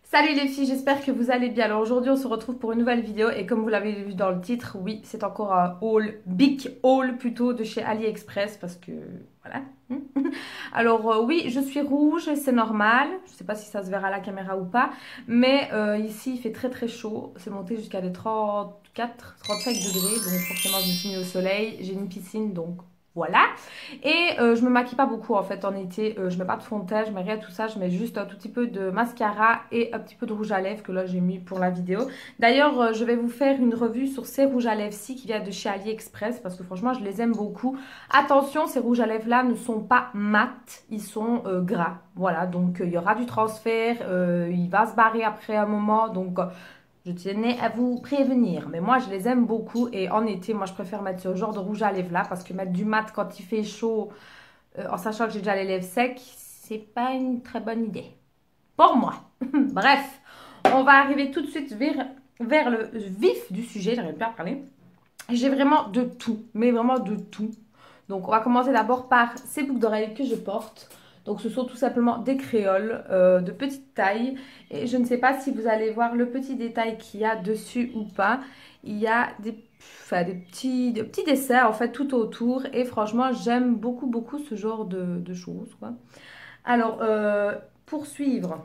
Salut les filles, j'espère que vous allez bien. Alors aujourd'hui on se retrouve pour une nouvelle vidéo et comme vous l'avez vu dans le titre, oui c'est encore un haul, big haul plutôt de chez AliExpress parce que voilà. Alors oui je suis rouge, c'est normal, je sais pas si ça se verra à la caméra ou pas, mais ici il fait très très chaud, c'est monté jusqu'à des 34, 35 degrés donc forcément je me suis mis au soleil, j'ai une piscine donc voilà. Et je me maquille pas beaucoup en fait en été. Je mets pas de fond de teint, je mets rien de tout ça. Je mets juste un tout petit peu de mascara et un petit peu de rouge à lèvres que là j'ai mis pour la vidéo. D'ailleurs, je vais vous faire une revue sur ces rouges à lèvres-ci qui viennent de chez AliExpress parce que franchement je les aime beaucoup. Attention, ces rouges à lèvres là ne sont pas mat, ils sont gras. Voilà, donc il y aura du transfert, il va se barrer après un moment. Donc je tenais à vous prévenir, mais moi je les aime beaucoup et en été, moi je préfère mettre ce genre de rouge à lèvres là parce que mettre du mat quand il fait chaud, en sachant que j'ai déjà les lèvres secs, c'est pas une très bonne idée. Pour moi. Bref, on va arriver tout de suite vers le vif du sujet, j'arrive plus à parler. J'ai vraiment de tout, mais vraiment de tout. Donc on va commencer d'abord par ces boucles d'oreilles que je porte. Donc ce sont tout simplement des créoles de petite taille. Et je ne sais pas si vous allez voir le petit détail qu'il y a dessus ou pas. Il y a des petits dessins en fait tout autour. Et franchement j'aime beaucoup beaucoup ce genre de choses, quoi. Alors pour suivre,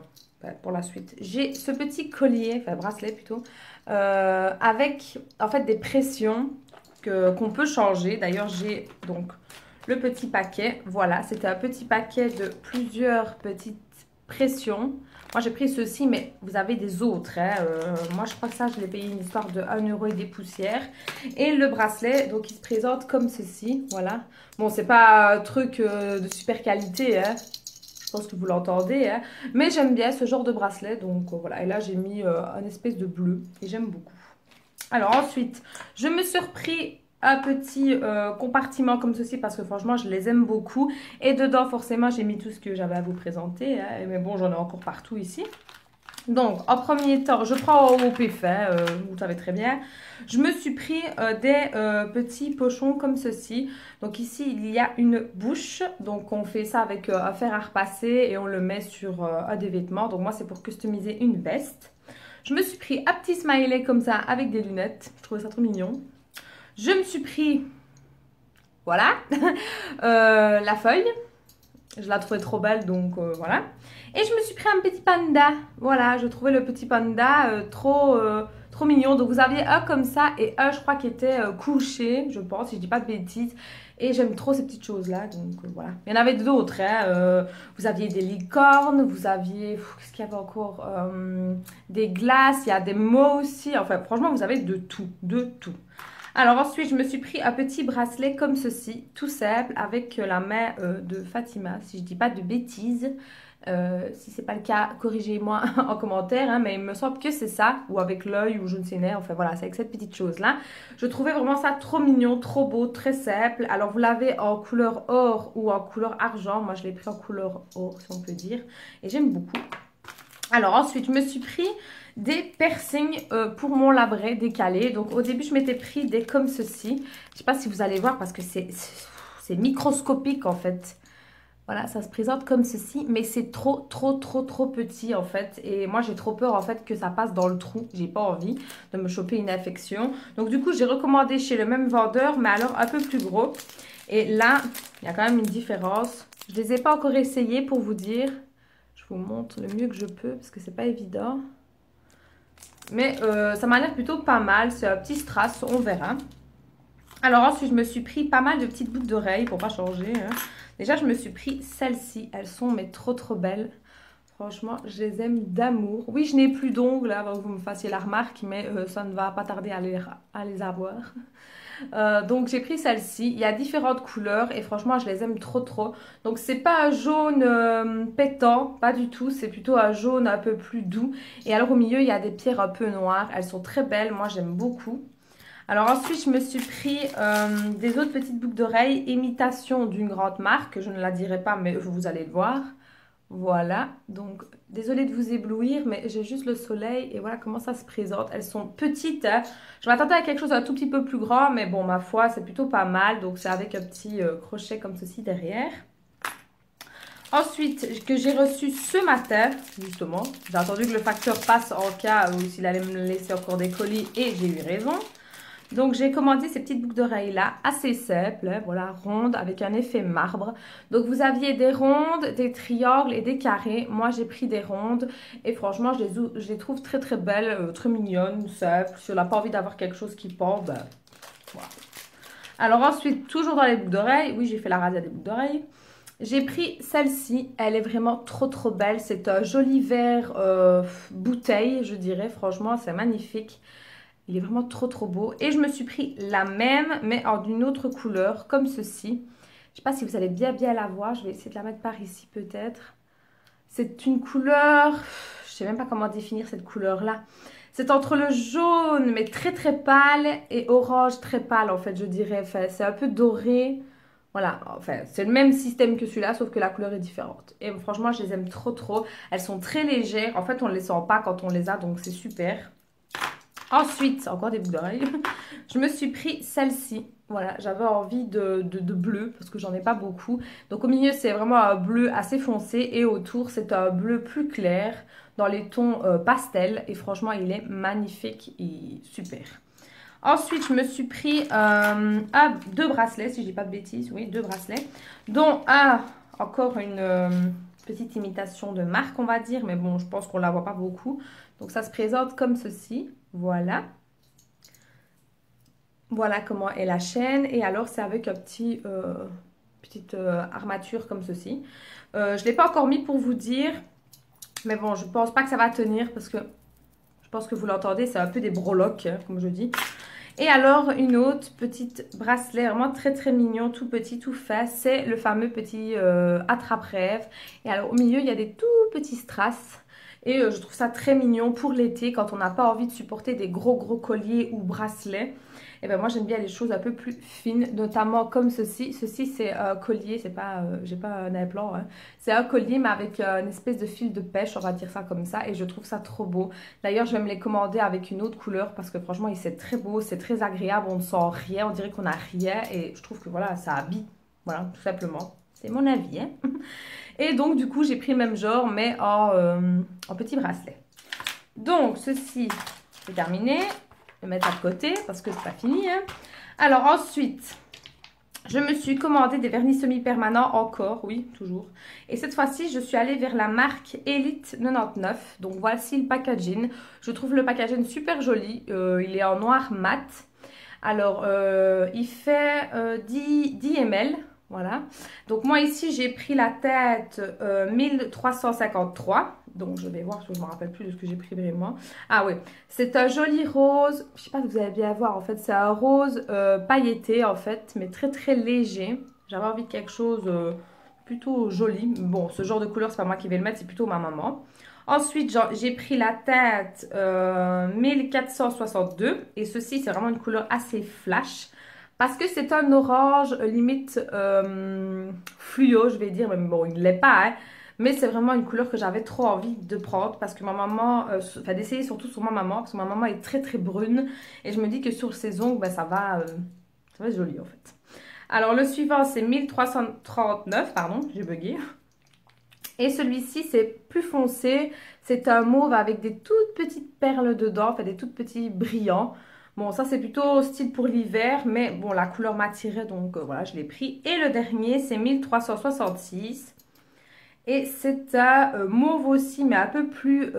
pour la suite, j'ai ce petit collier, enfin bracelet plutôt, avec en fait des pressions qu'on peut changer. D'ailleurs, j'ai donc le petit paquet. Voilà, c'était un petit paquet de plusieurs petites pressions. Moi, j'ai pris ceci, mais vous avez des autres, hein. Moi, je crois que ça, je l'ai payé une histoire de 1 € et des poussières. Et le bracelet, donc, il se présente comme ceci. Voilà. Bon, c'est pas un truc de super qualité, hein. Je pense que vous l'entendez, hein. Mais j'aime bien ce genre de bracelet. Donc, voilà. Et là, j'ai mis un espèce de bleu. Et j'aime beaucoup. Alors ensuite, je me suis repris un petit compartiment comme ceci parce que franchement, je les aime beaucoup. Et dedans, forcément, j'ai mis tout ce que j'avais à vous présenter, hein. Mais bon, j'en ai encore partout ici. Donc, en premier temps, je prends au PFA, vous savez très bien. Je me suis pris des petits pochons comme ceci. Donc ici, il y a une bouche. Donc, on fait ça avec un fer à repasser et on le met sur un des vêtements. Donc, moi, c'est pour customiser une veste. Je me suis pris un petit smiley comme ça avec des lunettes. Je trouvais ça trop mignon. Je me suis pris, voilà, la feuille. Je la trouvais trop belle, donc voilà. Et je me suis pris un petit panda. Voilà, je trouvais le petit panda trop mignon. Donc vous aviez un comme ça et un, je crois, qui était couché, je pense, si je dis pas de bêtises. Et j'aime trop ces petites choses-là, donc voilà. Il y en avait d'autres, hein. Vous aviez des licornes, vous aviez, qu'est-ce qu'il y avait encore, des glaces, il y a des mots aussi. Enfin, franchement, vous avez de tout, de tout. Alors ensuite, je me suis pris un petit bracelet comme ceci, tout simple, avec la main de Fatima, si je dis pas de bêtises. Si c'est pas le cas, corrigez-moi en commentaire, hein, mais il me semble que c'est ça, ou avec l'œil, ou je ne sais pas, enfin voilà, c'est avec cette petite chose-là. Je trouvais vraiment ça trop mignon, trop beau, très simple. Alors vous l'avez en couleur or ou en couleur argent, moi je l'ai pris en couleur or, si on peut dire, et j'aime beaucoup. Alors ensuite, je me suis pris des piercings pour mon labret décalé. Donc au début, je m'étais pris des comme ceci. Je ne sais pas si vous allez voir parce que c'est microscopique en fait. Voilà, ça se présente comme ceci, mais c'est trop petit en fait. Et moi, j'ai trop peur en fait que ça passe dans le trou. J'ai pas envie de me choper une infection. Donc du coup, j'ai recommandé chez le même vendeur, mais alors un peu plus gros. Et là, il y a quand même une différence. Je les ai pas encore essayés pour vous dire. Je vous montre le mieux que je peux parce que c'est pas évident. Mais ça m'a l'air plutôt pas mal. C'est un petit strass, on verra. Alors ensuite, je me suis pris pas mal de petites boucles d'oreilles pour pas changer, hein. Déjà, je me suis pris celles-ci. Elles sont mais trop belles. Franchement, je les aime d'amour. Oui, je n'ai plus d'ongles, là, avant que vous me fassiez la remarque, mais ça ne va pas tarder à les avoir. Donc j'ai pris celle-ci, il y a différentes couleurs et franchement je les aime trop. Donc c'est pas un jaune pétant, pas du tout, c'est plutôt un jaune un peu plus doux. Et alors au milieu il y a des pierres un peu noires, elles sont très belles, moi j'aime beaucoup. Alors ensuite je me suis pris des autres petites boucles d'oreilles, imitation d'une grande marque, je ne la dirai pas mais vous allez le voir. Voilà, donc désolée de vous éblouir, mais j'ai juste le soleil et voilà comment ça se présente. Elles sont petites, hein. Je m'attendais à quelque chose d'un tout petit peu plus grand, mais bon, ma foi, c'est plutôt pas mal. Donc c'est avec un petit crochet comme ceci derrière. Ensuite, que j'ai reçu ce matin, justement. J'ai attendu que le facteur passe en cas où s'il allait me laisser encore des colis et j'ai eu raison. Donc, j'ai commandé ces petites boucles d'oreilles là, assez simples, hein, voilà, rondes avec un effet marbre. Donc, vous aviez des rondes, des triangles et des carrés. Moi, j'ai pris des rondes et franchement, je les trouve très très belles, très mignonnes, simples. Si on n'a pas envie d'avoir quelque chose qui pend, ben, voilà. Alors ensuite, toujours dans les boucles d'oreilles, oui, j'ai fait la razzia des boucles d'oreilles. J'ai pris celle-ci, elle est vraiment trop trop belle. C'est un joli vert bouteille, je dirais. Franchement, c'est magnifique. Il est vraiment trop trop beau. Et je me suis pris la même, mais en d'une autre couleur, comme ceci. Je ne sais pas si vous allez bien la voir. Je vais essayer de la mettre par ici peut-être. C'est une couleur... Je ne sais même pas comment définir cette couleur-là. C'est entre le jaune, mais très très pâle, et orange très pâle, en fait, je dirais. Enfin, c'est un peu doré. Voilà, enfin, c'est le même système que celui-là, sauf que la couleur est différente. Et franchement, je les aime trop trop. Elles sont très légères. En fait, on ne les sent pas quand on les a, donc c'est super. Ensuite, encore des boucles d'oreilles. Je me suis pris celle-ci. Voilà, j'avais envie de bleu parce que j'en ai pas beaucoup. Donc au milieu, c'est vraiment un bleu assez foncé et autour, c'est un bleu plus clair dans les tons pastel. Et franchement, il est magnifique et super. Ensuite, je me suis pris deux bracelets, si je dis pas de bêtises. Oui, deux bracelets. Dont encore une petite imitation de marque, on va dire. Mais bon, je pense qu'on la voit pas beaucoup. Donc ça se présente comme ceci. Voilà. Voilà comment est la chaîne. Et alors, c'est avec un petite armature comme ceci. Je ne l'ai pas encore mis pour vous dire. Mais bon, je pense pas que ça va tenir parce que je pense que vous l'entendez. C'est un peu des breloques, hein, comme je dis. Et alors, une autre petite bracelet, vraiment très très mignon, tout petit, tout fait. C'est le fameux petit attrape-rêve. Et alors, au milieu, il y a des tout petits strass. Et je trouve ça très mignon pour l'été, quand on n'a pas envie de supporter des gros colliers ou bracelets. Et ben moi, j'aime bien les choses un peu plus fines, notamment comme ceci. Ceci, c'est un collier, c'est pas, j'ai pas un implant, hein. C'est un collier, mais avec une espèce de fil de pêche, on va dire ça comme ça. Et je trouve ça trop beau. D'ailleurs, je vais me les commander avec une autre couleur parce que franchement, c'est très beau, c'est très agréable. On ne sent rien, on dirait qu'on n'a rien. Et je trouve que voilà, ça habille. Voilà, tout simplement. C'est mon avis, hein. Et donc, du coup, j'ai pris le même genre, mais en petit bracelet. Donc, ceci, c'est terminé. Je vais mettre à côté parce que c'est pas fini, hein. Alors, ensuite, je me suis commandé des vernis semi-permanents encore, oui, toujours. Et cette fois-ci, je suis allée vers la marque Elite 99. Donc, voici le packaging. Je trouve le packaging super joli. Il est en noir mat. Alors, il fait 10 ml. Voilà. Donc, moi, ici, j'ai pris la tête 1353. Donc, je vais voir parce que je ne me rappelle plus de ce que j'ai pris vraiment. Ah oui, c'est un joli rose. Je ne sais pas si vous allez bien voir. En fait, c'est un rose pailleté, en fait, mais très, très léger. J'avais envie de quelque chose plutôt joli. Bon, ce genre de couleur, c'est pas moi qui vais le mettre, c'est plutôt ma maman. Ensuite, j'ai pris la tête 1462. Et ceci, c'est vraiment une couleur assez flash. Parce que c'est un orange limite fluo, je vais dire. Mais bon, il ne l'est pas, hein. Mais c'est vraiment une couleur que j'avais trop envie de prendre. Parce que ma maman, enfin d'essayer surtout sur ma maman. Parce que ma maman est très très brune. Et je me dis que sur ses ongles, ben, ça va être joli en fait. Alors le suivant, c'est 1339, pardon, j'ai bugué. Et celui-ci, c'est plus foncé. C'est un mauve avec des toutes petites perles dedans, enfin des toutes petits brillants. Bon, ça c'est plutôt style pour l'hiver, mais bon, la couleur m'attirait, donc voilà, je l'ai pris. Et le dernier, c'est 1366. Et c'est un mauve aussi, mais un peu plus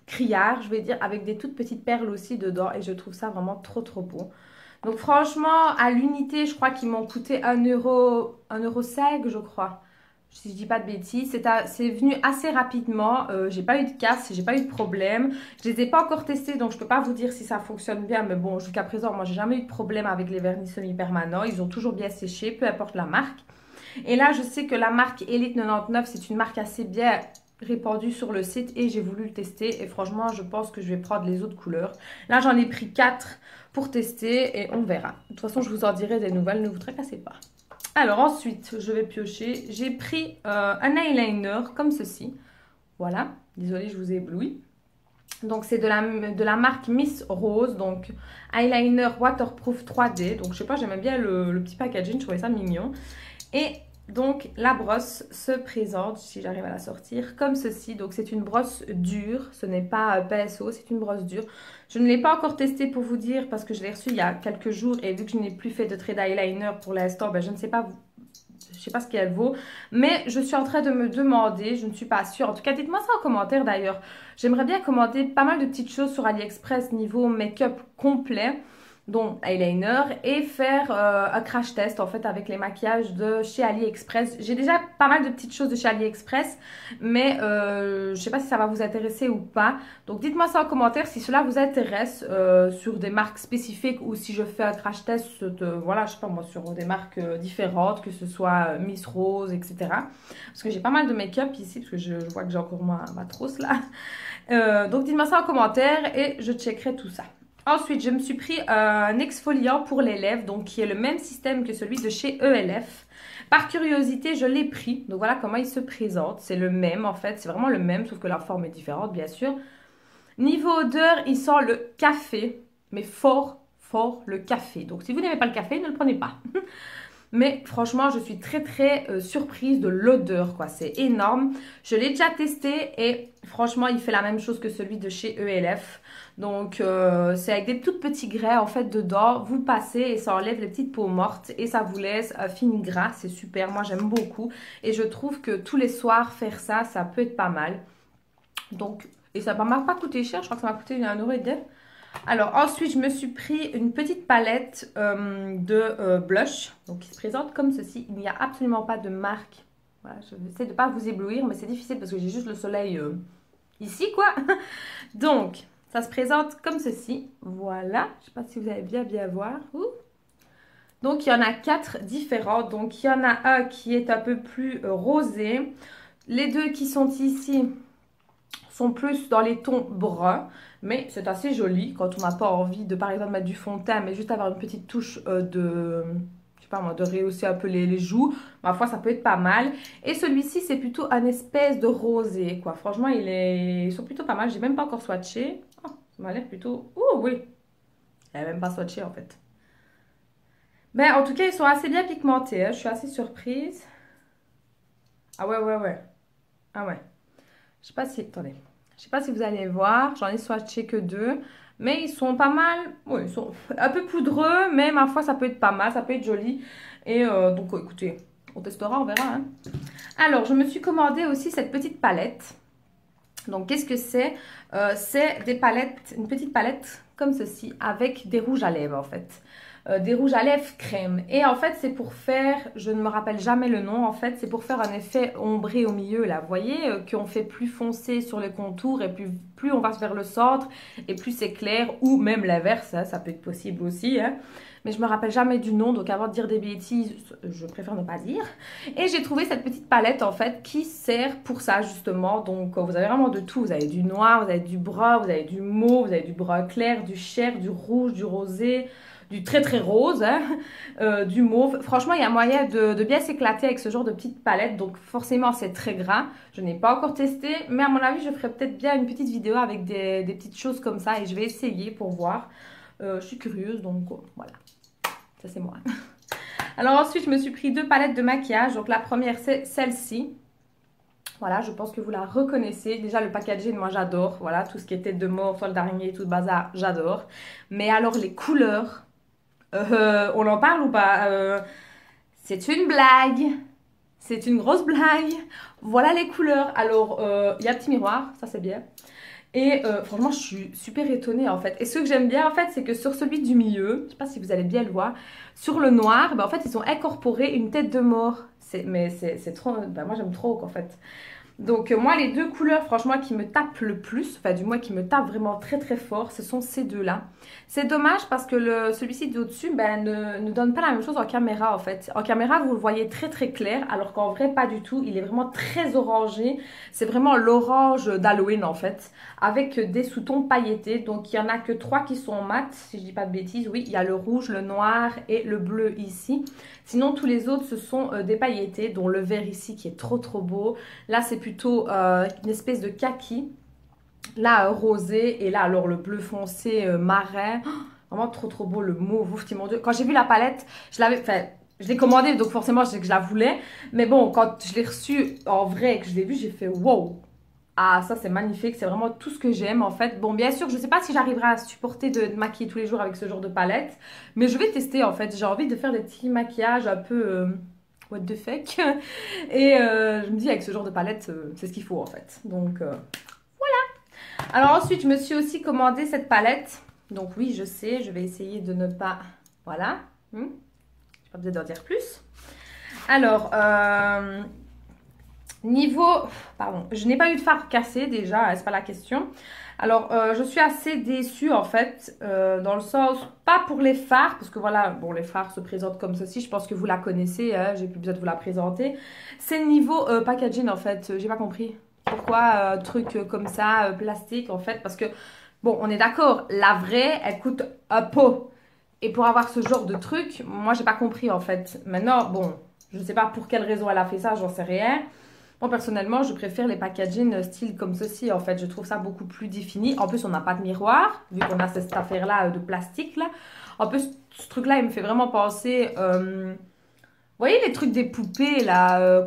criard, je vais dire, avec des toutes petites perles aussi dedans. Et je trouve ça vraiment trop trop beau. Donc franchement, à l'unité, je crois qu'ils m'ont coûté 1,5 €, je crois. Si je dis pas de bêtises, c'est venu assez rapidement. J'ai pas eu de casse, j'ai pas eu de problème. Je les ai pas encore testés, donc je peux pas vous dire si ça fonctionne bien. Mais bon, jusqu'à présent, moi, j'ai jamais eu de problème avec les vernis semi-permanents. Ils ont toujours bien séché, peu importe la marque. Et là, je sais que la marque Elite 99, c'est une marque assez bien répandue sur le site et j'ai voulu le tester. Et franchement, je pense que je vais prendre les autres couleurs. Là, j'en ai pris 4 pour tester et on verra. De toute façon, je vous en dirai des nouvelles, ne vous tracassez pas. Alors ensuite, je vais piocher. J'ai pris un eyeliner comme ceci. Voilà, désolée, je vous ai ébloui. Donc c'est de la marque Miss Rose. Donc eyeliner waterproof 3D. Donc je sais pas, j'aimais bien le petit packaging, je trouvais ça mignon. Et Donc la brosse se présente, si j'arrive à la sortir, comme ceci. Donc c'est une brosse dure, ce n'est pas PSO, c'est une brosse dure. Je ne l'ai pas encore testée pour vous dire parce que je l'ai reçue il y a quelques jours et vu que je n'ai plus fait de trade eyeliner pour l'instant, ben, je ne sais pas ce qu'elle vaut. Mais je suis en train de me demander, je ne suis pas sûre. En tout cas, dites-moi ça en commentaire d'ailleurs. J'aimerais bien commander pas mal de petites choses sur AliExpress niveau make-up complet, dont eyeliner, et faire un crash test en fait avec les maquillages de chez AliExpress. J'ai déjà pas mal de petites choses de chez AliExpress, mais je sais pas si ça va vous intéresser ou pas. Donc dites-moi ça en commentaire si cela vous intéresse sur des marques spécifiques ou si je fais un crash test voilà, je sais pas moi, sur des marques différentes, que ce soit Miss Rose, etc. Parce que j'ai pas mal de make-up ici, parce que je vois que j'ai encore ma trousse là. Donc dites-moi ça en commentaire et je checkerai tout ça. Ensuite, je me suis pris un exfoliant pour les lèvres, donc qui est le même système que celui de chez ELF. Par curiosité, je l'ai pris. Donc voilà comment il se présente. C'est le même en fait, c'est vraiment le même, sauf que la forme est différente bien sûr. Niveau odeur, il sent le café, mais fort, fort le café. Donc si vous n'aimez pas le café, ne le prenez pas. Mais franchement, je suis très surprise de l'odeur, quoi. C'est énorme. Je l'ai déjà testé et franchement, il fait la même chose que celui de chez ELF. Donc, c'est avec des toutes petits grès, en fait, dedans. Vous passez et ça enlève les petites peaux mortes et ça vous laisse un film gras. C'est super. Moi, j'aime beaucoup. Et je trouve que tous les soirs, faire ça, ça peut être pas mal. Donc, et ça m'a pas coûté cher. Je crois que ça m'a coûté 1,2 €. Alors ensuite, je me suis pris une petite palette de blush, donc qui se présente comme ceci. Il n'y a absolument pas de marque. Voilà, je vais essayer de ne pas vous éblouir, mais c'est difficile parce que j'ai juste le soleil ici, quoi. Donc, ça se présente comme ceci. Voilà, je ne sais pas si vous allez bien voir. Ouh. Donc, il y en a 4 différents. Donc, il y en a un qui est un peu plus rosé. Les deux qui sont ici sont plus dans les tons bruns, mais c'est assez joli quand on n'a pas envie de par exemple mettre du fond de teint, mais juste avoir une petite touche je sais pas moi, de rehausser un peu les joues. Ma foi, ça peut être pas mal. Et celui-ci, c'est plutôt un espèce de rosé, quoi. Franchement, ils sont plutôt pas mal. J'ai même pas encore swatché. Oh, ça m'a l'air plutôt... Oh oui, elle même pas swatché en fait. Ben, en tout cas, ils sont assez bien pigmentés, hein. Je suis assez surprise. Ah ouais. Ah ouais. Je sais pas si... Attendez. Je sais pas si vous allez voir. J'en ai swatché que 2. Mais ils sont pas mal. Oui, ils sont un peu poudreux. Mais ma foi, ça peut être pas mal. Ça peut être joli. Et donc, écoutez, on testera, on verra. Hein. Alors, je me suis commandé aussi cette petite palette. Donc, qu'est-ce que c'est? C'est des palettes, une petite palette comme ceci. Avec des rouges à lèvres, en fait. Des rouges à lèvres crème. Et en fait, c'est pour faire, je ne me rappelle jamais le nom, en fait, c'est pour faire un effet ombré au milieu, là. Vous voyez, qu'on fait plus foncé sur les contours et plus on va vers le centre et plus c'est clair, ou même l'inverse, hein, ça peut être possible aussi, hein. Mais je me rappelle jamais du nom, donc avant de dire des bêtises, je préfère ne pas dire. Et j'ai trouvé cette petite palette, en fait, qui sert pour ça, justement. Donc, vous avez vraiment de tout. Vous avez du noir, vous avez du brun, vous avez du mauve, vous avez du brun clair, du chair, du rouge, du rosé, du très rose, hein, du mauve. Franchement, il y a moyen de bien s'éclater avec ce genre de petite palette. Donc forcément, c'est très gras. Je n'ai pas encore testé, mais à mon avis, je ferai peut-être bien une petite vidéo avec des petites choses comme ça. Et je vais essayer pour voir. Je suis curieuse, donc voilà. Ça, c'est moi. Alors ensuite, je me suis pris 2 palettes de maquillage. Donc la première, c'est celle-ci. Voilà, je pense que vous la reconnaissez. Déjà, le packaging, moi, j'adore. Voilà, tout ce qui est tête de mort, toile d'araignée, tout le bazar, j'adore. Mais alors, les couleurs... on en parle ou pas? C'est une blague. C'est une grosse blague. Voilà les couleurs. Alors, il y a un petit miroir, ça c'est bien. Et franchement, je suis super étonnée en fait. Et ce que j'aime bien en fait, c'est que sur celui du milieu, je sais pas si vous allez bien le voir, sur le noir, ben, en fait, ils ont incorporé une tête de mort. Mais c'est trop... Ben, moi, j'aime trop en fait. Donc moi les 2 couleurs franchement qui me tapent le plus, enfin du moins qui me tapent vraiment très fort, ce sont ces 2-là. C'est dommage parce que celui-ci d'au-dessus ben, ne donne pas la même chose en caméra en fait. En caméra vous le voyez très clair alors qu'en vrai pas du tout, il est vraiment très orangé. C'est vraiment l'orange d'Halloween en fait avec des sous-tons pailletés. Donc il n'y en a que 3 qui sont mat si je dis pas de bêtises. Oui il y a le rouge, le noir et le bleu ici. Sinon tous les autres ce sont des pailletés dont le vert ici qui est trop beau. Là c'est plutôt une espèce de kaki. Là rosé et là alors le bleu foncé marin. Oh, vraiment trop beau le mauve. Ouf, mon Dieu. Quand j'ai vu la palette, je l'avais... Enfin, je l'ai commandé, donc forcément, je sais que je la voulais. Mais bon, quand je l'ai reçue en vrai et que je l'ai vue, j'ai fait wow. Ah, ça, c'est magnifique. C'est vraiment tout ce que j'aime, en fait. Bon, bien sûr, je ne sais pas si j'arriverai à supporter de maquiller tous les jours avec ce genre de palette. Mais je vais tester, en fait. J'ai envie de faire des petits maquillages un peu what the fuck. Et je me dis, avec ce genre de palette, c'est ce qu'il faut, en fait. Donc, alors ensuite, je me suis aussi commandé cette palette. Donc oui, je sais, je vais essayer de ne pas... Voilà. Je n'ai pas besoin d'en dire plus. Alors, niveau... Pardon, je n'ai pas eu de fard cassé déjà, c'est pas la question. Alors, je suis assez déçue en fait, dans le sens, pas pour les fards, parce que voilà, bon, les fards se présentent comme ceci, je pense que vous la connaissez, hein, j'ai plus besoin de vous la présenter. C'est niveau packaging en fait, j'ai pas compris. Pourquoi truc comme ça, plastique en fait, parce que, bon, on est d'accord, la vraie, elle coûte un pot. Et pour avoir ce genre de truc, moi j'ai pas compris en fait. Maintenant, bon, je sais pas pour quelle raison elle a fait ça, j'en sais rien. Moi, personnellement, je préfère les packaging style comme ceci. En fait, je trouve ça beaucoup plus défini. En plus, on n'a pas de miroir, vu qu'on a cette affaire-là de plastique, là. En plus, ce truc-là, il me fait vraiment penser... vous voyez les trucs des poupées, là,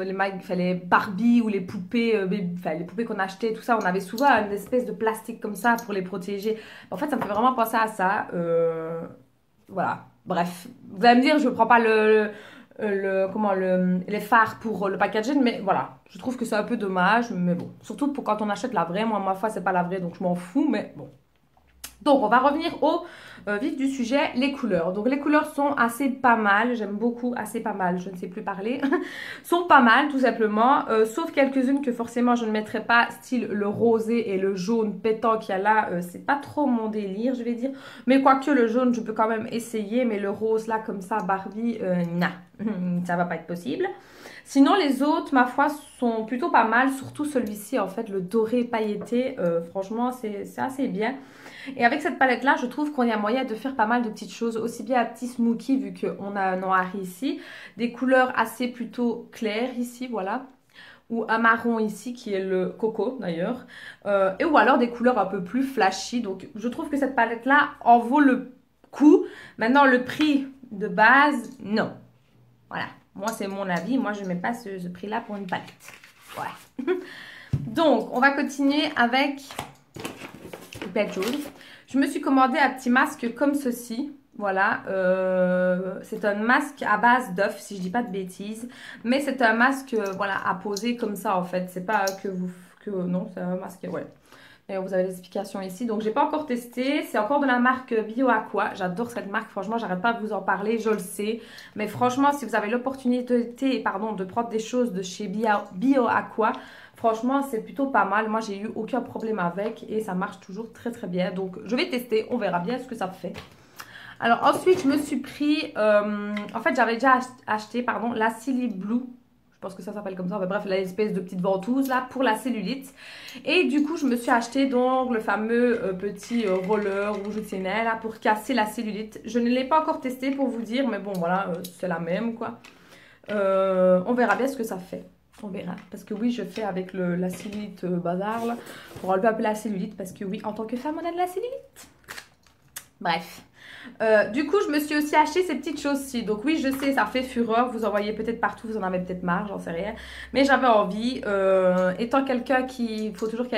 les Barbie ou les poupées, enfin, les poupées qu'on achetait, tout ça, on avait souvent une espèce de plastique comme ça pour les protéger. En fait, ça me fait vraiment penser à ça. Voilà, bref. Vous allez me dire, je ne prends pas les fards pour le packaging, mais voilà, je trouve que c'est un peu dommage, mais bon, surtout pour quand on achète la vraie, moi ma foi c'est pas la vraie donc je m'en fous, mais bon. Donc on va revenir au vif du sujet, les couleurs. Donc les couleurs sont assez pas mal, j'aime beaucoup, assez pas mal, je ne sais plus parler, sont pas mal tout simplement, sauf quelques-unes que forcément je ne mettrai pas, style le rosé et le jaune pétant qu'il y a là, c'est pas trop mon délire je vais dire, mais quoique le jaune je peux quand même essayer, mais le rose là comme ça Barbie, non, ça va pas être possible. Sinon, les autres, ma foi, sont plutôt pas mal. Surtout celui-ci, en fait, le doré pailleté. Franchement, c'est assez bien. Et avec cette palette-là, je trouve qu'on y a moyen de faire pas mal de petites choses. Aussi bien à petit smoky, vu qu'on a un noir ici. Des couleurs assez plutôt claires ici, voilà. Ou un marron ici, qui est le coco, d'ailleurs. Et ou alors des couleurs un peu plus flashy. Donc, je trouve que cette palette-là en vaut le coup. Maintenant, le prix de base, non. Voilà. Moi, c'est mon avis. Moi, je ne mets pas ce prix-là pour une palette. Voilà. Donc, on va continuer avec plein de choses. Je me suis commandé un petit masque comme ceci. Voilà. C'est un masque à base d'œuf, si je ne dis pas de bêtises. Mais c'est un masque, voilà, à poser comme ça, en fait. C'est pas que vous... non, c'est un masque, ouais. Et vous avez l'explication ici. Donc, j'ai pas encore testé. C'est encore de la marque Bio Aqua. J'adore cette marque. Franchement, j'arrête pas de vous en parler. Je le sais. Mais franchement, si vous avez l'opportunité, pardon, de prendre des choses de chez Bio Aqua, franchement, c'est plutôt pas mal. Moi, j'ai eu aucun problème avec et ça marche toujours très très bien. Donc, je vais tester. On verra bien ce que ça fait. Alors, ensuite, je me suis pris... en fait, j'avais déjà acheté, pardon, la Silly Blue. Je pense que ça s'appelle comme ça, mais bref, l'espèce de petite ventouse là pour la cellulite. Et du coup, je me suis acheté donc le fameux petit roller rouge de Tiennet là pour casser la cellulite. Je ne l'ai pas encore testé pour vous dire, mais bon voilà, c'est la même quoi. On verra bien ce que ça fait. On verra. Parce que oui, je fais avec la cellulite bazar là, pour enlever un peu la cellulite. Parce que oui, en tant que femme, on a de la cellulite. Bref. Du coup, je me suis aussi acheté ces petites choses-ci. Donc oui, je sais, ça fait fureur. Vous en voyez peut-être partout, vous en avez peut-être marre, j'en sais rien. Mais j'avais envie. Étant quelqu'un qui... Il faut toujours que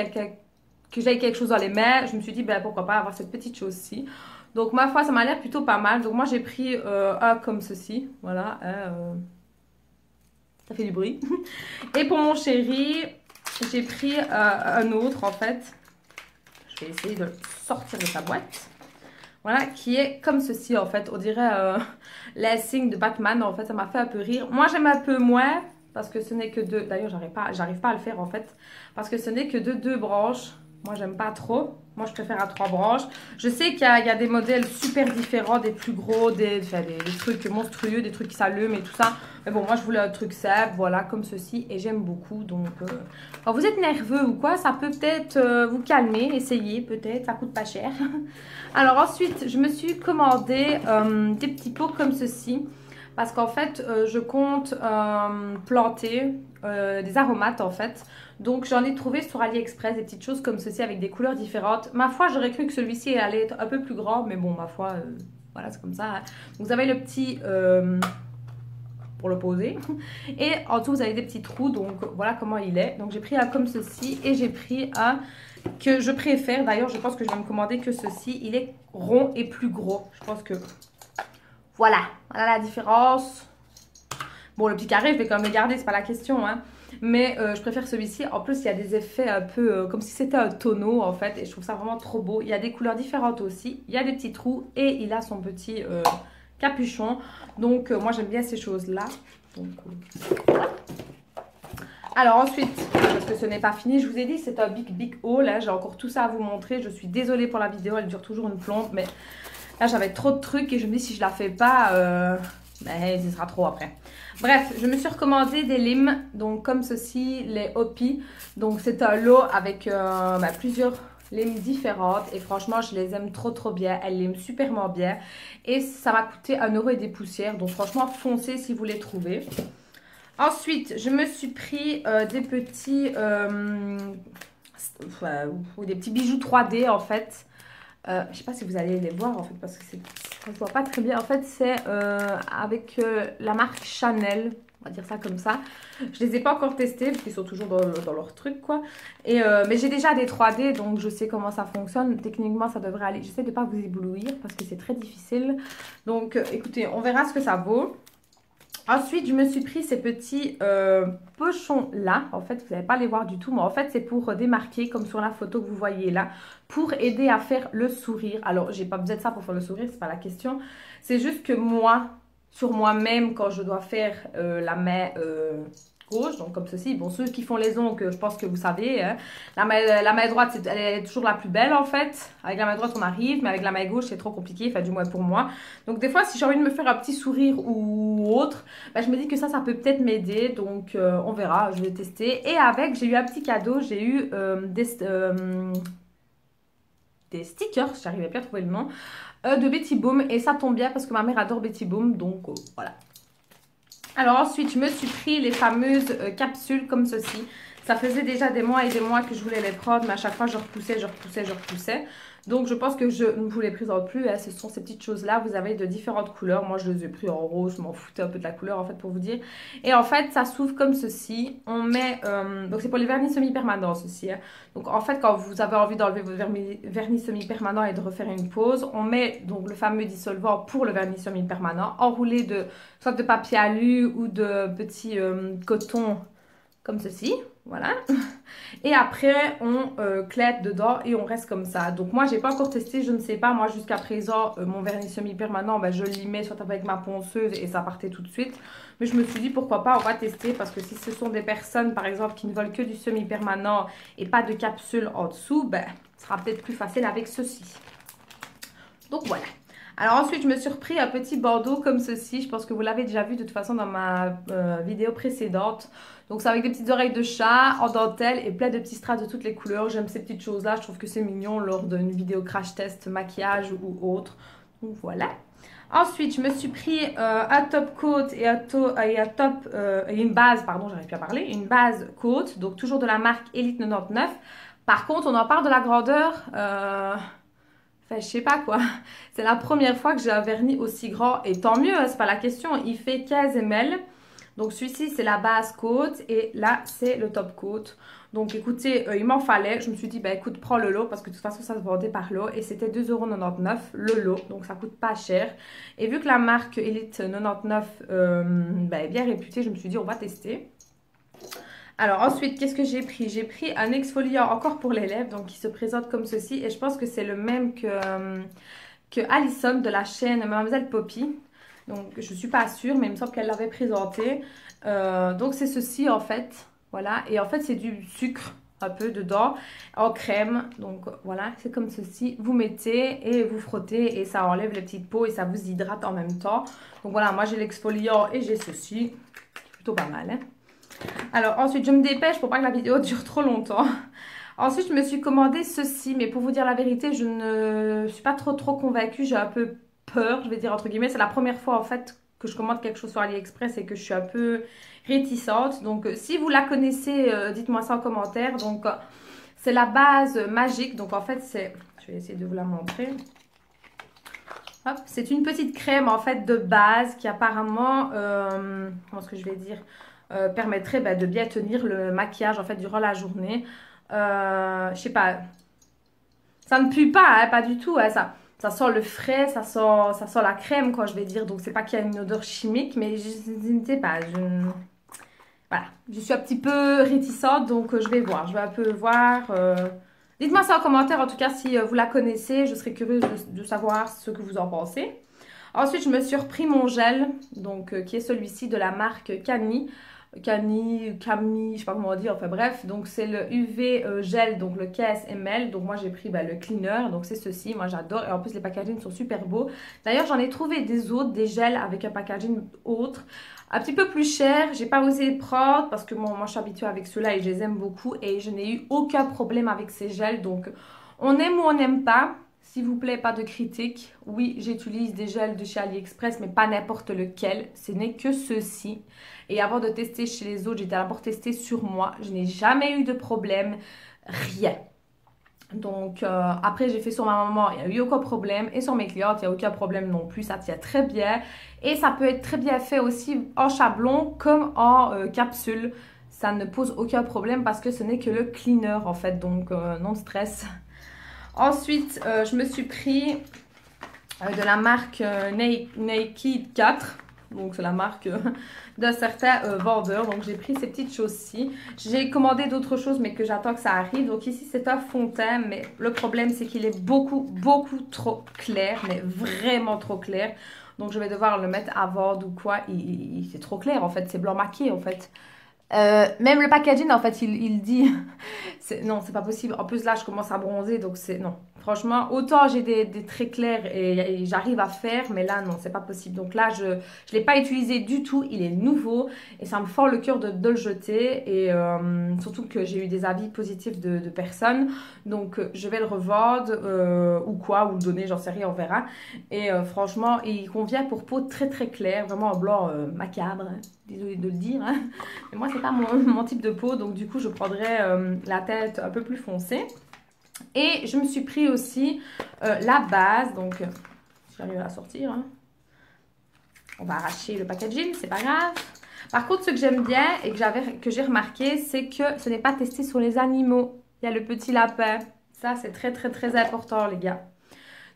j'aille quelque chose dans les mains. Je me suis dit, ben pourquoi pas avoir cette petite chose-ci. Donc ma foi, ça m'a l'air plutôt pas mal. Donc moi, j'ai pris un comme ceci. Voilà. Ça fait du bruit. Et pour mon chéri, j'ai pris un autre en fait. Je vais essayer de le sortir de sa boîte. Voilà, qui est comme ceci en fait. On dirait l'insigne de Batman. En fait, ça m'a fait un peu rire. Moi, j'aime un peu moins parce que ce n'est que deux. D'ailleurs, j'arrive pas à le faire en fait. Parce que ce n'est que de deux branches. Moi, j'aime pas trop. Moi, je préfère à trois branches. Je sais qu'il y a des modèles super différents, des plus gros, des trucs monstrueux, des trucs qui s'allument et tout ça. Mais bon, moi, je voulais un truc simple, voilà, comme ceci. Et j'aime beaucoup. Donc, quand vous êtes nerveux ou quoi, ça peut peut-être vous calmer. Essayez, peut-être. Ça coûte pas cher. Alors, ensuite, je me suis commandé des petits pots comme ceci. Parce qu'en fait, je compte planter des aromates en fait. Donc j'en ai trouvé sur AliExpress des petites choses comme ceci avec des couleurs différentes. Ma foi, j'aurais cru que celui-ci allait être un peu plus grand. Mais bon, ma foi, voilà, c'est comme ça. Donc vous avez le petit pour le poser. Et en dessous, vous avez des petits trous, donc voilà comment il est. Donc j'ai pris un comme ceci et j'ai pris un que je préfère. D'ailleurs, je pense que je vais me commander que ceci. Il est rond et plus gros. Je pense que voilà la différence. Bon, le petit carré, je vais quand même le garder, c'est pas la question, hein. Mais je préfère celui-ci. En plus, il y a des effets un peu comme si c'était un tonneau, en fait. Et je trouve ça vraiment trop beau. Il y a des couleurs différentes aussi. Il y a des petits trous et il a son petit capuchon. Donc, moi, j'aime bien ces choses-là. Donc, voilà. Alors ensuite, parce que ce n'est pas fini, je vous ai dit c'est un big haul, hein. J'ai encore tout ça à vous montrer. Je suis désolée pour la vidéo, elle dure toujours une plombe. Mais là, j'avais trop de trucs et je me dis si je la fais pas... ce sera trop après. Bref, je me suis recommandé des limes, donc comme ceci, les Hopi. Donc c'est un lot avec plusieurs limes différentes et franchement je les aime trop bien. Elles liment superment bien et ça m'a coûté 1 € et des poussières. Donc franchement foncez si vous les trouvez. Ensuite, je me suis pris des petits des petits bijoux 3D en fait. Je sais pas si vous allez les voir en fait parce que ça se voit pas très bien. En fait c'est avec la marque Chanel, on va dire ça comme ça. Je les ai pas encore testés parce qu'ils sont toujours dans leur truc quoi. Et, mais j'ai déjà des 3D donc je sais comment ça fonctionne. Techniquement ça devrait aller. J'essaie de pas vous éblouir parce que c'est très difficile. Donc écoutez, on verra ce que ça vaut. Ensuite, je me suis pris ces petits pochons-là. En fait, vous n'allez pas les voir du tout. Mais en fait, c'est pour démarquer, comme sur la photo que vous voyez là. Pour aider à faire le sourire. Alors, j'ai pas besoin de ça pour faire le sourire, c'est pas la question. C'est juste que moi, sur moi-même, quand je dois faire la main gauche, donc comme ceci. Bon, ceux qui font les ongles, je pense que vous savez. Hein. La main droite, elle est toujours la plus belle en fait. Avec la main droite, on arrive, mais avec la main gauche, c'est trop compliqué, enfin du moins pour moi. Donc des fois, si j'ai envie de me faire un petit sourire ou autre, je me dis que ça peut peut-être m'aider. Donc on verra, je vais tester. Et avec, j'ai eu un petit cadeau, j'ai eu des stickers, j'arrivais plus à trouver le nom, de Betty Boom. Et ça tombe bien parce que ma mère adore Betty Boom, donc voilà. Alors ensuite, je me suis pris les fameuses capsules comme ceci. Ça faisait déjà des mois et des mois que je voulais les prendre, mais à chaque fois, je repoussais. Donc, je pense que je ne vous les présente plus. Hein. Ce sont ces petites choses-là. Vous avez de différentes couleurs. Moi, je les ai pris en rose. Je m'en foutais un peu de la couleur, en fait, pour vous dire. Et en fait, ça s'ouvre comme ceci. On met... donc, c'est pour les vernis semi-permanents, ceci. Hein. Donc, en fait, quand vous avez envie d'enlever votre vernis semi-permanent et de refaire une pause, on met donc le fameux dissolvant pour le vernis semi-permanent, enroulé de soit de papier alu ou de petit coton comme ceci. Voilà. Et après, on clète dedans et on reste comme ça. Donc moi, j'ai pas encore testé, je ne sais pas. Moi, jusqu'à présent, mon vernis semi-permanent, je limais soit avec ma ponceuse et ça partait tout de suite. Mais je me suis dit, pourquoi pas, on va tester. Parce que si ce sont des personnes, par exemple, qui ne veulent que du semi-permanent et pas de capsule en dessous, ce sera peut-être plus facile avec ceci. Donc voilà. Alors ensuite, je me suis repris un petit bandeau comme ceci. Je pense que vous l'avez déjà vu de toute façon dans ma vidéo précédente. Donc c'est avec des petites oreilles de chat en dentelle et plein de petits strass de toutes les couleurs. J'aime ces petites choses-là. Je trouve que c'est mignon lors d'une vidéo crash test maquillage ou autre. Donc voilà. Ensuite, je me suis pris un top coat et une base, pardon, j'arrive plus à parler, une base coat. Donc toujours de la marque Elite 99. Par contre, on en parle de la grandeur... Enfin, je sais pas quoi. C'est la première fois que j'ai un vernis aussi grand. Et tant mieux, c'est pas la question. Il fait 15 ml. Donc celui-ci, c'est la base coat. Et là, c'est le top coat. Donc écoutez, il m'en fallait. Je me suis dit, écoute, prends le lot. Parce que de toute façon, ça se vendait par lot. Et c'était 2,99 € le lot. Donc ça coûte pas cher. Et vu que la marque Elite 99 est bien réputée, je me suis dit, on va tester. Alors ensuite, qu'est-ce que j'ai pris? J'ai pris un exfoliant encore pour les lèvres, donc qui se présente comme ceci. Et je pense que c'est le même que Alison de la chaîne Mademoiselle Poppy. Donc je ne suis pas sûre, mais il me semble qu'elle l'avait présenté. Donc c'est ceci en fait. Voilà, et en fait c'est du sucre un peu dedans en crème. Donc voilà, c'est comme ceci. Vous mettez et vous frottez et ça enlève les petites peaux et ça vous hydrate en même temps. Donc voilà, moi j'ai l'exfoliant et j'ai ceci. Plutôt pas mal, hein. Alors ensuite je me dépêche pour pas que la vidéo dure trop longtemps. Ensuite je me suis commandé ceci, mais pour vous dire la vérité je ne suis pas trop convaincue, j'ai un peu peur, je vais dire entre guillemets. C'est la première fois en fait que je commande quelque chose sur AliExpress et que je suis un peu réticente. Donc si vous la connaissez, dites-moi ça en commentaire. Donc c'est la base magique, donc en fait c'est, je vais essayer de vous la montrer. Hop, c'est une petite crème en fait de base qui apparemment, comment est-ce que je vais dire, permettrait de bien tenir le maquillage en fait durant la journée. Je sais pas, ça ne pue pas, hein, pas du tout. Hein, ça sent le frais, ça sent la crème quoi je vais dire. Donc c'est pas qu'il y a une odeur chimique, mais je ne sais pas. Voilà, je suis un petit peu réticente, donc je vais voir. Je vais un peu voir. Dites-moi ça en commentaire en tout cas si vous la connaissez. Je serais curieuse de savoir ce que vous en pensez. Ensuite, je me suis repris mon gel, donc qui est celui-ci de la marque Cani. Cami, je sais pas comment dire, enfin bref, donc c'est le UV gel, donc le 15 ml, donc moi j'ai pris le cleaner, donc c'est ceci, moi j'adore, et en plus les packaging sont super beaux. D'ailleurs j'en ai trouvé des autres, des gels avec un packaging autre, un petit peu plus cher, j'ai pas osé prendre parce que moi je suis habituée avec ceux-là et je les aime beaucoup et je n'ai eu aucun problème avec ces gels, donc on aime ou on n'aime pas. S'il vous plaît, pas de critique. Oui, j'utilise des gels de chez AliExpress, mais pas n'importe lequel. Ce n'est que ceux-ci. Et avant de tester chez les autres, j'ai d'abord testé sur moi. Je n'ai jamais eu de problème. Rien. Donc, après, j'ai fait sur ma maman, il n'y a eu aucun problème. Et sur mes clientes, il n'y a aucun problème non plus. Ça tient très bien. Et ça peut être très bien fait aussi en chablon comme en capsule. Ça ne pose aucun problème parce que ce n'est que le cleaner en fait. Donc, non stress. Ensuite, je me suis pris de la marque Naked 4. Donc, c'est la marque d'un certain vendeur. Donc, j'ai pris ces petites choses-ci. J'ai commandé d'autres choses, mais que j'attends que ça arrive. Donc, ici, c'est un fond de teint. Mais le problème, c'est qu'il est beaucoup trop clair. Mais vraiment trop clair. Donc, je vais devoir le mettre à vendre ou quoi. C'est trop clair, en fait. C'est blanc maquillé, en fait. Même le packaging, en fait, il dit... Non, c'est pas possible. En plus, là, je commence à bronzer, donc c'est... Non. Franchement, autant j'ai des traits clairs et j'arrive à faire, mais là, non, c'est pas possible. Donc là, je l'ai pas utilisé du tout. Il est nouveau et ça me fend le cœur de le jeter. Et surtout que j'ai eu des avis positifs de personnes. Donc, je vais le revendre ou quoi, ou le donner, j'en sais rien, on verra. Et franchement, il convient pour peau très claire, vraiment en blanc macabre. Désolée de le dire, hein. Mais moi, c'est pas mon type de peau, donc du coup, je prendrais la tête un peu plus foncée. Et je me suis pris aussi la base, donc j'arrive à la sortir. Hein. On va arracher le packaging, c'est pas grave. Par contre, ce que j'aime bien et que j'ai remarqué, c'est que ce n'est pas testé sur les animaux. Il y a le petit lapin. Ça, c'est très important, les gars.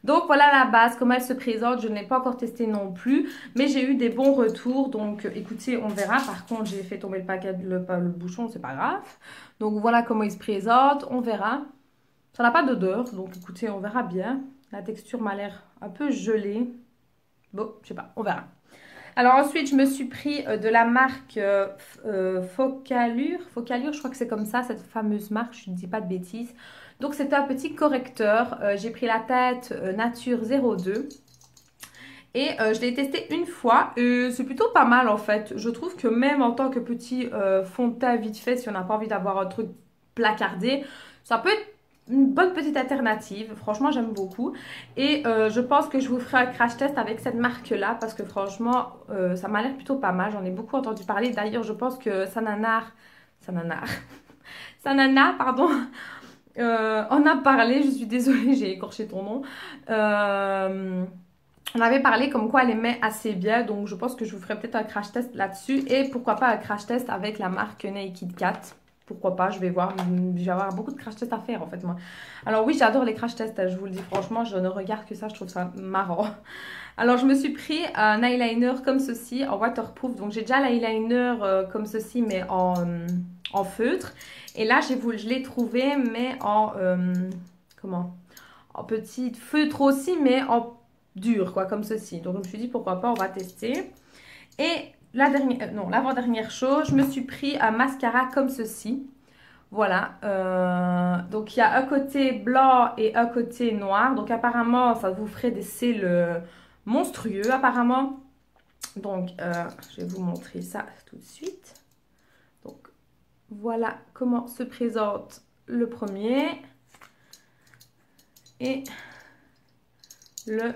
Donc voilà la base, comment elle se présente, je ne l'ai pas encore testé non plus, mais j'ai eu des bons retours, donc écoutez, on verra. Par contre, j'ai fait tomber le paquet, le bouchon, c'est pas grave. Donc voilà comment il se présente, on verra. Ça n'a pas d'odeur, donc écoutez, on verra bien. La texture m'a l'air un peu gelée. Bon, je sais pas, on verra. Alors ensuite, je me suis pris de la marque Focalure. Focalure, je crois que c'est comme ça, cette fameuse marque, je ne dis pas de bêtises. Donc c'est un petit correcteur. J'ai pris la teinte Nature 02. Et je l'ai testé une fois et c'est plutôt pas mal en fait. Je trouve que même en tant que petit fond de teint vite fait, si on n'a pas envie d'avoir un truc placardé, ça peut être une bonne petite alternative. Franchement, j'aime beaucoup. Et je pense que je vous ferai un crash test avec cette marque-là parce que franchement, ça m'a l'air plutôt pas mal. J'en ai beaucoup entendu parler. D'ailleurs, je pense que Sanana, pardon, en a parlé. Je suis désolée, j'ai écorché ton nom. On avait parlé comme quoi elle aimait assez bien, donc je pense que je vous ferai peut-être un crash test là-dessus. Et pourquoi pas un crash test avec la marque Naked Cat. Pourquoi pas, je vais voir. Je vais avoir beaucoup de crash tests à faire en fait moi. Alors oui, j'adore les crash tests, je vous le dis franchement, je ne regarde que ça, je trouve ça marrant. Alors je me suis pris un eyeliner comme ceci en waterproof. Donc j'ai déjà l'eyeliner comme ceci mais en feutre. Et là je l'ai trouvé mais en... comment? En petit feutre aussi mais en dur quoi comme ceci. Donc je me suis dit pourquoi pas, on va tester. Et la dernière, non, l'avant-dernière chose, je me suis pris un mascara comme ceci. Voilà, donc il y a un côté blanc et un côté noir. Donc apparemment, ça vous ferait des cils monstrueux apparemment. Donc je vais vous montrer ça tout de suite. Donc voilà comment se présente le premier. Et le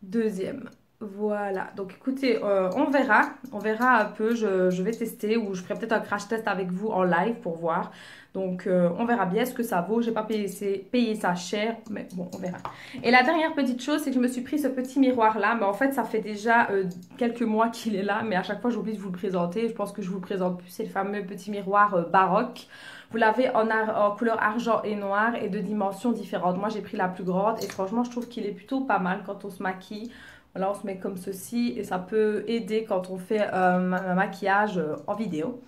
deuxième. Voilà, donc écoutez, on verra un peu, je vais tester ou je ferai peut-être un crash test avec vous en live pour voir. Donc on verra bien ce que ça vaut, j'ai pas payé ça cher, mais bon, on verra. Et la dernière petite chose, c'est que je me suis pris ce petit miroir là, mais en fait ça fait déjà quelques mois qu'il est là, mais à chaque fois j'oublie de vous le présenter, je pense que je vous le présente plus, c'est le fameux petit miroir baroque. Vous l'avez en couleur argent et noir et de dimensions différentes. Moi j'ai pris la plus grande et franchement je trouve qu'il est plutôt pas mal quand on se maquille. Voilà, on se met comme ceci et ça peut aider quand on fait un maquillage en vidéo.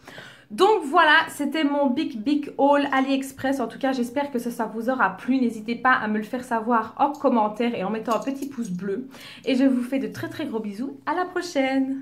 Donc voilà, c'était mon big haul AliExpress. En tout cas, j'espère que ça vous aura plu. N'hésitez pas à me le faire savoir en commentaire et en mettant un petit pouce bleu. Et je vous fais de très gros bisous. À la prochaine!